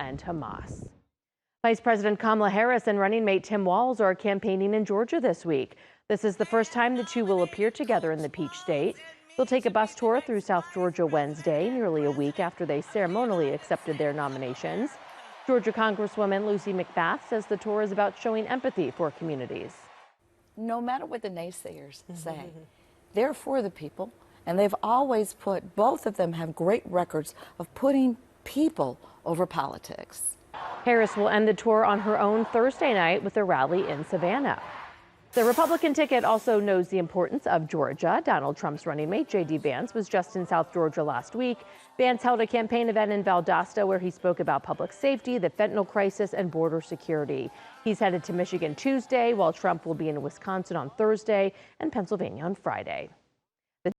and Hamas. Vice President Kamala Harris and running mate Tim Walz are campaigning in Georgia this week. This is the first time the two will appear together in the Peach State. They'll take a bus tour through South Georgia Wednesday, nearly a week after they ceremonially accepted their nominations. Georgia Congresswoman Lucy McBath says the tour is about showing empathy for communities. No matter what the naysayers say, they're for the people, and they've always both of them have great records of putting people over politics. Harris will end the tour on her own Thursday night with a rally in Savannah. The Republican ticket also knows the importance of Georgia. Donald Trump's running mate, J.D. Vance, was just in South Georgia last week. Vance held a campaign event in Valdosta where he spoke about public safety, the fentanyl crisis, and border security. He's headed to Michigan Tuesday, while Trump will be in Wisconsin on Thursday and Pennsylvania on Friday.